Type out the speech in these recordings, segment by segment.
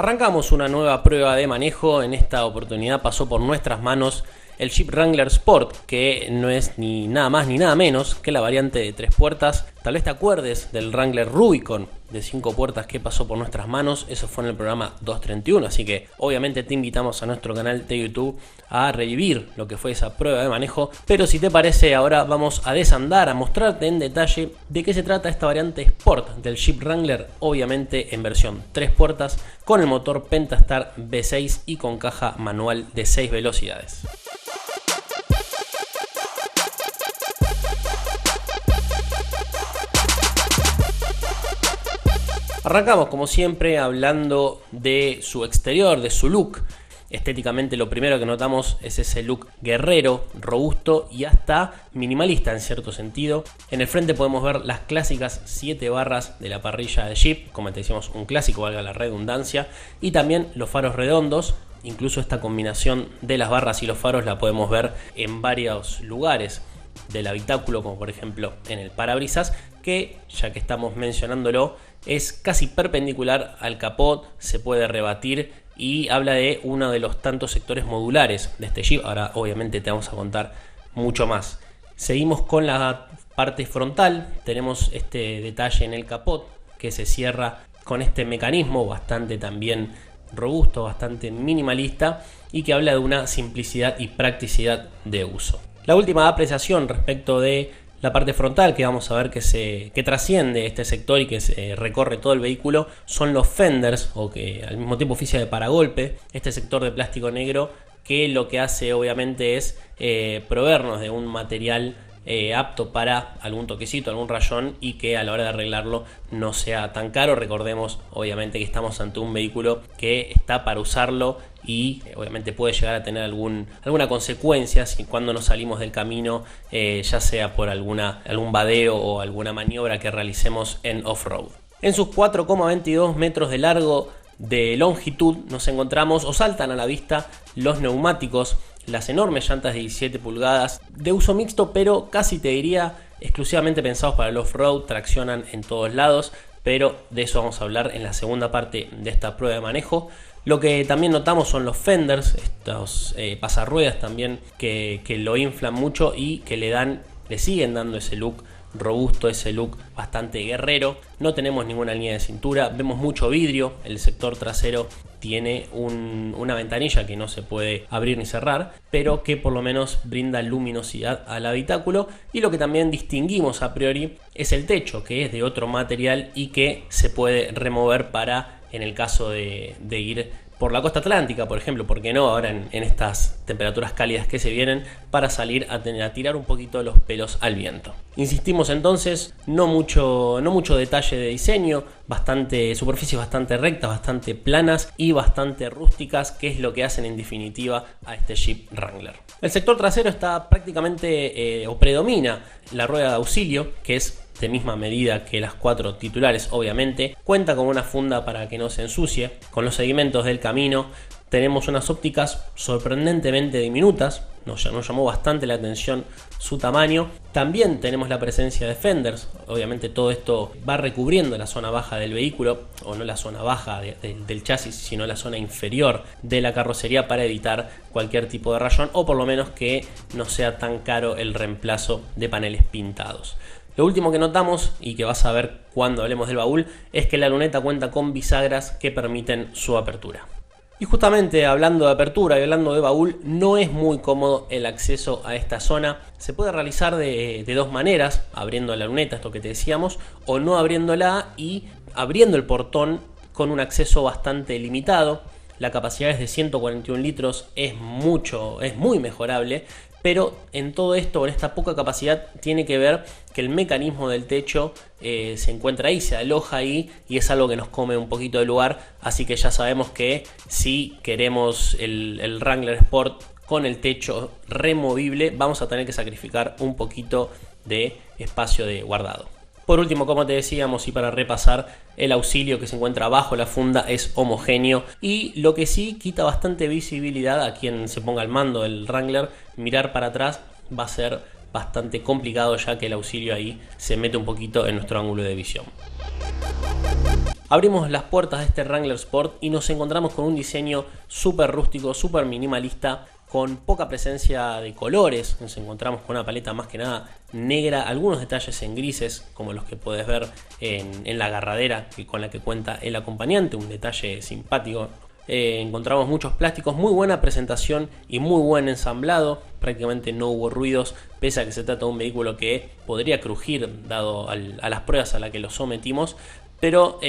Arrancamos una nueva prueba de manejo. En esta oportunidad pasó por nuestras manos el Jeep Wrangler Sport, que no es ni nada más ni nada menos que la variante de 3 puertas. Tal vez te acuerdes del Wrangler Rubicon de 5 puertas que pasó por nuestras manos. Eso fue en el programa 231, así que obviamente te invitamos a nuestro canal de YouTube a revivir lo que fue esa prueba de manejo. Pero si te parece, ahora vamos a desandar, a mostrarte en detalle de qué se trata esta variante Sport del Jeep Wrangler, obviamente en versión 3 puertas, con el motor Pentastar V6 y con caja manual de 6 velocidades. Arrancamos como siempre hablando de su exterior, de su look. Estéticamente lo primero que notamos es ese look guerrero, robusto y hasta minimalista en cierto sentido. En el frente podemos ver las clásicas 7 barras de la parrilla de Jeep, como te decíamos, un clásico, valga la redundancia, y también los faros redondos. Incluso esta combinación de las barras y los faros la podemos ver en varios lugares del habitáculo, como por ejemplo en el parabrisas, que ya que estamos mencionándolo es casi perpendicular al capot, se puede rebatir y habla de uno de los tantos sectores modulares de este Jeep. Ahora obviamente te vamos a contar mucho más. Seguimos con la parte frontal. Tenemos este detalle en el capot que se cierra con este mecanismo bastante también robusto, bastante minimalista y que habla de una simplicidad y practicidad de uso. La última apreciación respecto de la parte frontal que vamos a ver que trasciende este sector y que recorre todo el vehículo son los fenders, o que al mismo tiempo oficia de paragolpe, este sector de plástico negro que lo que hace obviamente es proveernos de un material apto para algún toquecito, algún rayón, y que a la hora de arreglarlo no sea tan caro. Recordemos obviamente que estamos ante un vehículo que está para usarlo y obviamente puede llegar a tener alguna consecuencia si cuando nos salimos del camino, ya sea por algún vadeo o alguna maniobra que realicemos en off-road. En sus 4,22 metros de largo de longitud nos encontramos o saltan a la vista los neumáticos, las enormes llantas de 17 pulgadas de uso mixto, pero casi te diría exclusivamente pensados para el off-road. Traccionan en todos lados, pero de eso vamos a hablar en la segunda parte de esta prueba de manejo. Lo que también notamos son los fenders, estos pasarruedas también que lo inflan mucho y que le siguen dando ese look robusto, ese look bastante guerrero. No tenemos ninguna línea de cintura, vemos mucho vidrio. El sector trasero tiene una ventanilla que no se puede abrir ni cerrar, pero que por lo menos brinda luminosidad al habitáculo. Y lo que también distinguimos a priori es el techo, que es de otro material y que se puede remover para, en el caso de ir por la costa atlántica, por ejemplo, ¿por qué no? Ahora en estas temperaturas cálidas que se vienen, para salir a tirar un poquito los pelos al viento. Insistimos entonces, no mucho detalle de diseño, superficies bastante rectas, bastante planas y bastante rústicas, que es lo que hacen en definitiva a este Jeep Wrangler. El sector trasero está prácticamente o predomina la rueda de auxilio, que es de misma medida que las 4 titulares, obviamente. Cuenta con una funda para que no se ensucie. Con los segmentos del camino tenemos unas ópticas sorprendentemente diminutas. Nos llamó bastante la atención su tamaño. También tenemos la presencia de fenders. Obviamente todo esto va recubriendo la zona baja del vehículo, o no la zona baja del chasis, sino la zona inferior de la carrocería, para evitar cualquier tipo de rayón, o por lo menos que no sea tan caro el reemplazo de paneles pintados. Lo último que notamos, y que vas a ver cuando hablemos del baúl, es que la luneta cuenta con bisagras que permiten su apertura. Y justamente hablando de apertura y hablando de baúl, no es muy cómodo el acceso a esta zona. Se puede realizar de dos maneras: abriendo la luneta, esto que te decíamos, o no abriéndola y abriendo el portón con un acceso bastante limitado. La capacidad es de 141 litros, es muy mejorable. Pero en todo esto, en esta poca capacidad, tiene que ver que el mecanismo del techo se encuentra ahí, se aloja ahí, y es algo que nos come un poquito de lugar. Así que ya sabemos que si queremos el Wrangler Sport con el techo removible, vamos a tener que sacrificar un poquito de espacio de guardado. Por último, como te decíamos, y para repasar, el auxilio que se encuentra bajo la funda es homogéneo, y lo que sí quita bastante visibilidad a quien se ponga al mando del Wrangler. Mirar para atrás va a ser bastante complicado, ya que el auxilio ahí se mete un poquito en nuestro ángulo de visión. Abrimos las puertas de este Wrangler Sport y nos encontramos con un diseño súper rústico, súper minimalista, con poca presencia de colores. Nos encontramos con una paleta más que nada negra, algunos detalles en grises como los que puedes ver en la agarradera con la que cuenta el acompañante, un detalle simpático. Encontramos muchos plásticos, muy buena presentación y muy buen ensamblado. Prácticamente no hubo ruidos, pese a que se trata de un vehículo que podría crujir dado a las pruebas a las que lo sometimos. Pero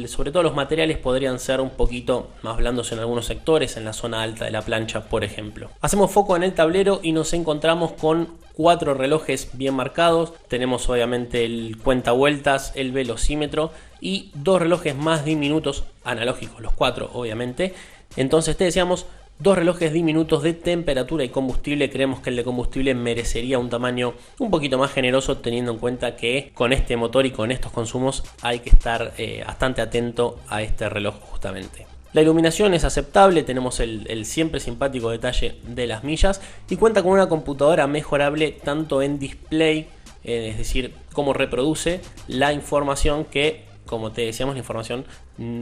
sobre todo los materiales podrían ser un poquito más blandos en algunos sectores, en la zona alta de la plancha por ejemplo. Hacemos foco en el tablero y nos encontramos con 4 relojes bien marcados. Tenemos obviamente el cuentavueltas, el velocímetro y 2 relojes más diminutos, analógicos los 4 obviamente. Entonces te decíamos 2 relojes diminutos de temperatura y combustible. Creemos que el de combustible merecería un tamaño un poquito más generoso, teniendo en cuenta que con este motor y con estos consumos hay que estar bastante atento a este reloj justamente. La iluminación es aceptable, tenemos el siempre simpático detalle de las millas y cuenta con una computadora mejorable tanto en display, es decir, cómo reproduce la información, que como te decíamos la información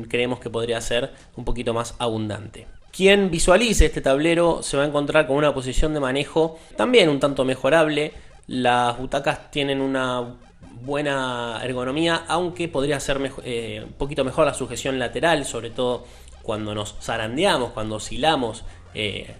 creemos que podría ser un poquito más abundante. Quien visualice este tablero se va a encontrar con una posición de manejo también un tanto mejorable. Las butacas tienen una buena ergonomía, aunque podría ser un poquito mejor la sujeción lateral, sobre todo cuando nos zarandeamos, cuando oscilamos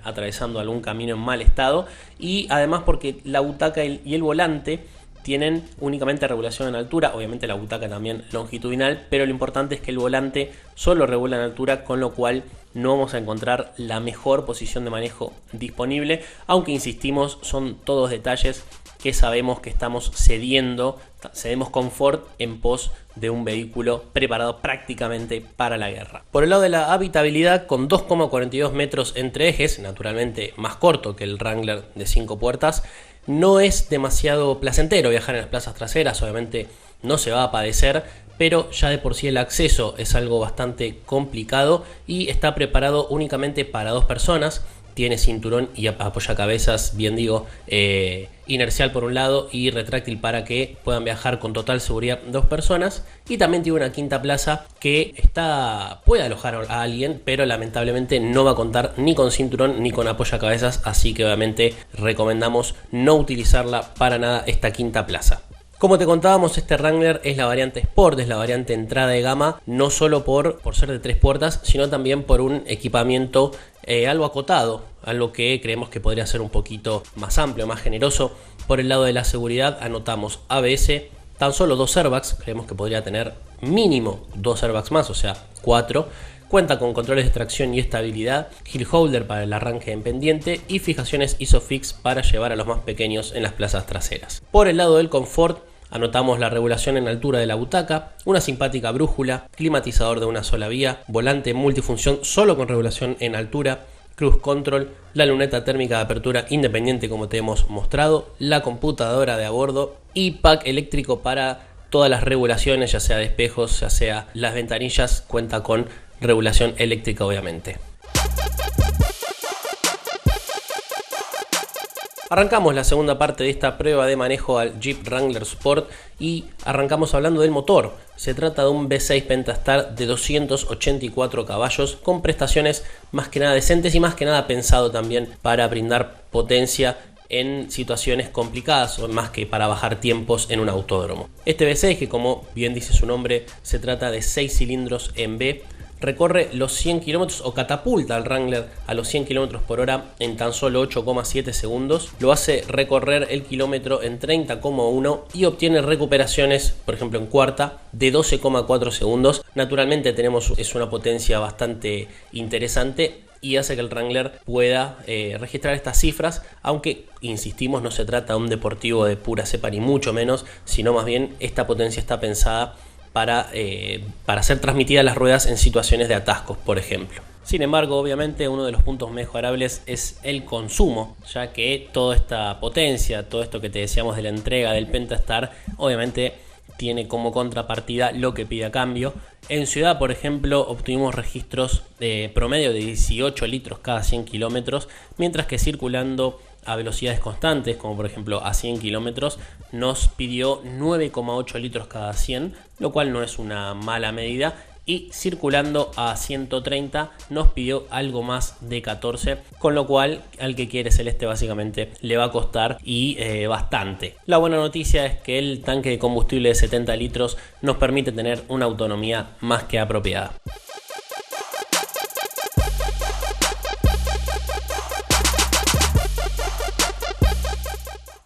atravesando algún camino en mal estado. Y además porque la butaca y el volante tienen únicamente regulación en altura, obviamente la butaca también longitudinal, pero lo importante es que el volante solo regula en altura, con lo cual no vamos a encontrar la mejor posición de manejo disponible, aunque insistimos, son todos detalles que sabemos que estamos cedemos confort en pos de un vehículo preparado prácticamente para la guerra. Por el lado de la habitabilidad, con 2,42 metros entre ejes, naturalmente más corto que el Wrangler de 5 puertas, no es demasiado placentero viajar en las plazas traseras, obviamente no se va a padecer, pero ya de por sí el acceso es algo bastante complicado y está preparado únicamente para 2 personas. Tiene cinturón y apoyacabezas, bien digo, inercial por un lado y retráctil para que puedan viajar con total seguridad 2 personas. Y también tiene una quinta plaza que puede alojar a alguien, pero lamentablemente no va a contar ni con cinturón ni con apoyacabezas, así que obviamente recomendamos no utilizarla para nada esta quinta plaza. Como te contábamos, este Wrangler es la variante Sport, es la variante entrada de gama, no solo por ser de 3 puertas, sino también por un equipamiento algo acotado, algo que creemos que podría ser un poquito más amplio, más generoso. Por el lado de la seguridad anotamos ABS, tan solo 2 airbags, creemos que podría tener mínimo 2 airbags más, o sea 4. Cuenta con controles de tracción y estabilidad, hill holder para el arranque en pendiente y fijaciones ISOFIX para llevar a los más pequeños en las plazas traseras. Por el lado del confort, anotamos la regulación en altura de la butaca, una simpática brújula, climatizador de una sola vía, volante multifunción solo con regulación en altura, cruise control, la luneta térmica de apertura independiente como te hemos mostrado, la computadora de a bordo y pack eléctrico para todas las regulaciones, ya sea de espejos, ya sea las ventanillas, cuenta con regulación eléctrica obviamente. Arrancamos la segunda parte de esta prueba de manejo al Jeep Wrangler Sport y arrancamos hablando del motor. Se trata de un V6 Pentastar de 284 caballos con prestaciones más que nada decentes y más que nada pensado también para brindar potencia en situaciones complicadas o más que para bajar tiempos en un autódromo. Este V6, que como bien dice su nombre, se trata de 6 cilindros en V, recorre los 100 km o catapulta al Wrangler a los 100 km por hora en tan solo 8,7 segundos. Lo hace recorrer el kilómetro en 30,1 y obtiene recuperaciones, por ejemplo en cuarta, de 12,4 segundos. Naturalmente es una potencia bastante interesante y hace que el Wrangler pueda registrar estas cifras, aunque insistimos, no se trata de un deportivo de pura cepa ni mucho menos, sino más bien esta potencia está pensada para ser transmitida a las ruedas en situaciones de atascos, por ejemplo. Sin embargo, obviamente uno de los puntos mejorables es el consumo, ya que toda esta potencia, todo esto que te decíamos de la entrega del Pentastar, obviamente tiene como contrapartida lo que pide a cambio. En ciudad, por ejemplo, obtuvimos registros de promedio de 18 litros cada 100 kilómetros, mientras que circulando a velocidades constantes, como por ejemplo a 100 kilómetros, nos pidió 9,8 litros cada 100, lo cual no es una mala medida y circulando a 130 nos pidió algo más de 14, con lo cual al que quiere Celeste básicamente le va a costar y bastante. La buena noticia es que el tanque de combustible de 70 litros nos permite tener una autonomía más que apropiada.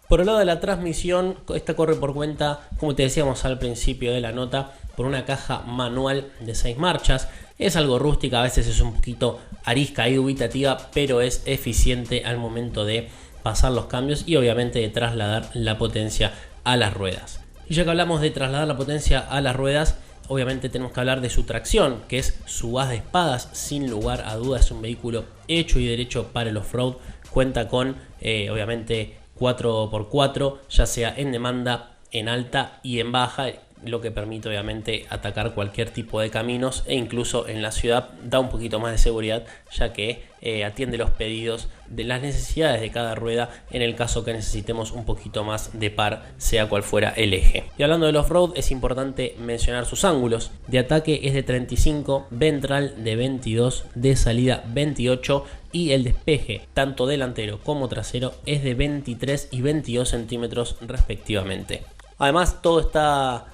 Por el lado de la transmisión, esta corre por cuenta, como te decíamos al principio de la nota, por una caja manual de 6 marchas. Es algo rústica, a veces es un poquito arisca y dubitativa, pero es eficiente al momento de pasar los cambios y obviamente de trasladar la potencia a las ruedas. Y ya que hablamos de trasladar la potencia a las ruedas, obviamente tenemos que hablar de su tracción, que es su as de espadas, sin lugar a dudas. Es un vehículo hecho y derecho para el off-road. Cuenta con, obviamente, 4x4, ya sea en demanda, en alta y en baja, lo que permite obviamente atacar cualquier tipo de caminos e incluso en la ciudad da un poquito más de seguridad, ya que atiende los pedidos de las necesidades de cada rueda en el caso que necesitemos un poquito más de par, sea cual fuera el eje. Y hablando del off-road, es importante mencionar sus ángulos. De ataque es de 35, ventral de 22, de salida 28 y el despeje tanto delantero como trasero es de 23 y 22 centímetros respectivamente. Además, todo está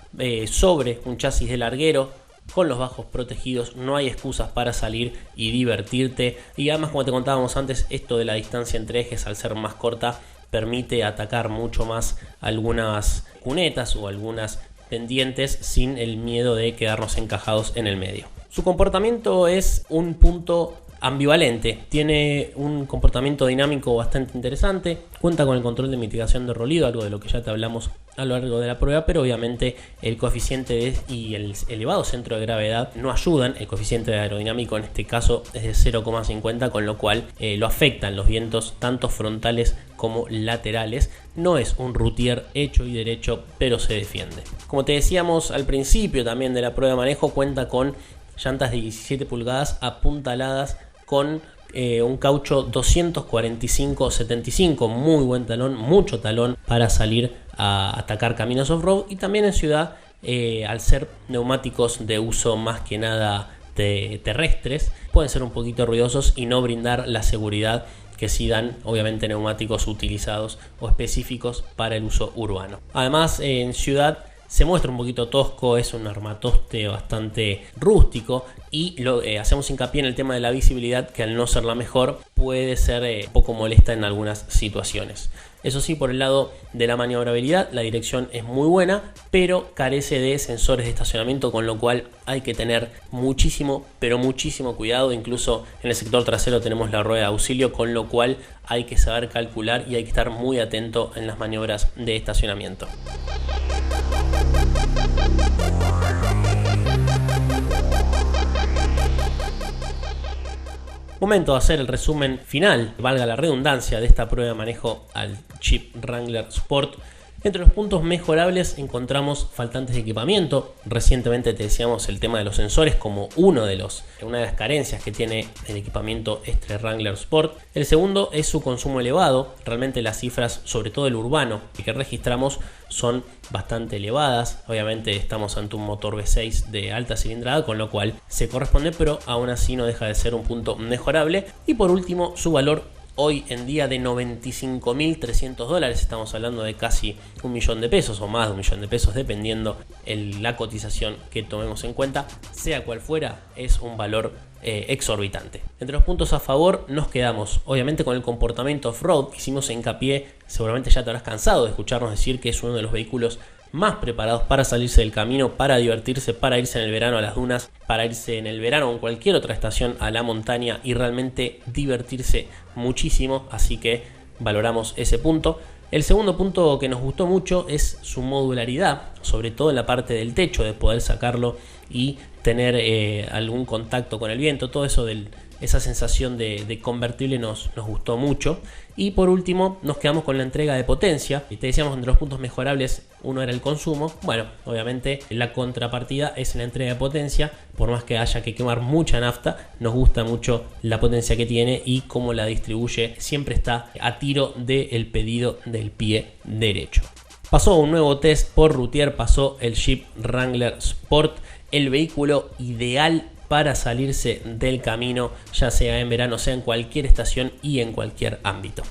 sobre un chasis de larguero con los bajos protegidos, no hay excusas para salir y divertirte. Y además, como te contábamos antes, esto de la distancia entre ejes, al ser más corta, permite atacar mucho más algunas cunetas o algunas pendientes sin el miedo de quedarnos encajados en el medio. Su comportamiento es un punto ambivalente, tiene un comportamiento dinámico bastante interesante, cuenta con el control de mitigación de ruido, algo de lo que ya te hablamos a lo largo de la prueba, pero obviamente el coeficiente y el elevado centro de gravedad no ayudan. El coeficiente aerodinámico en este caso es de 0,50, con lo cual lo afectan los vientos tanto frontales como laterales. No es un routier hecho y derecho, pero se defiende. Como te decíamos al principio también de la prueba de manejo, cuenta con llantas de 17 pulgadas apuntaladas con un caucho 245-75, muy buen talón, mucho talón para salir a atacar caminos off-road. Y también en ciudad, al ser neumáticos de uso más que nada terrestres, pueden ser un poquito ruidosos y no brindar la seguridad que sí dan obviamente neumáticos utilizados o específicos para el uso urbano. Además, en ciudad se muestra un poquito tosco, es un armatoste bastante rústico y hacemos hincapié en el tema de la visibilidad, que al no ser la mejor puede ser poco molesta en algunas situaciones. Eso sí, por el lado de la maniobrabilidad, la dirección es muy buena, pero carece de sensores de estacionamiento, con lo cual hay que tener muchísimo, pero muchísimo cuidado. Incluso en el sector trasero tenemos la rueda de auxilio, con lo cual hay que saber calcular y hay que estar muy atento en las maniobras de estacionamiento. Momento de hacer el resumen final, valga la redundancia, de esta prueba de manejo al Jeep Wrangler Sport. Entre los puntos mejorables encontramos faltantes de equipamiento. Recientemente te decíamos el tema de los sensores como una de las carencias que tiene el equipamiento este Wrangler Sport. El segundo es su consumo elevado. Realmente las cifras, sobre todo el urbano, que registramos son bastante elevadas. Obviamente estamos ante un motor V6 de alta cilindrada, con lo cual se corresponde, pero aún así no deja de ser un punto mejorable. Y por último, su valor hoy en día de $95.300, estamos hablando de casi $1.000.000 o más de $1.000.000, dependiendo la cotización que tomemos en cuenta. Sea cual fuera, es un valor exorbitante. Entre los puntos a favor nos quedamos obviamente con el comportamiento off-road. Hicimos hincapié, seguramente ya te habrás cansado de escucharnos decir que es uno de los vehículos más preparados para salirse del camino, para divertirse, para irse en el verano a las dunas, para irse en el verano o en cualquier otra estación a la montaña y realmente divertirse muchísimo. Así que valoramos ese punto. El segundo punto que nos gustó mucho es su modularidad, sobre todo en la parte del techo, de poder sacarlo y tener algún contacto con el viento. Todo eso esa sensación de convertible nos gustó mucho. Y por último nos quedamos con la entrega de potencia. Y te decíamos, entre los puntos mejorables uno era el consumo. Bueno, obviamente la contrapartida es la entrega de potencia. Por más que haya que quemar mucha nafta, nos gusta mucho la potencia que tiene y cómo la distribuye. Siempre está a tiro del pedido del pie derecho. Pasó un nuevo test por routier, pasó el Jeep Wrangler Sport el vehículo ideal para salirse del camino, ya sea en verano, sea en cualquier estación y en cualquier ámbito.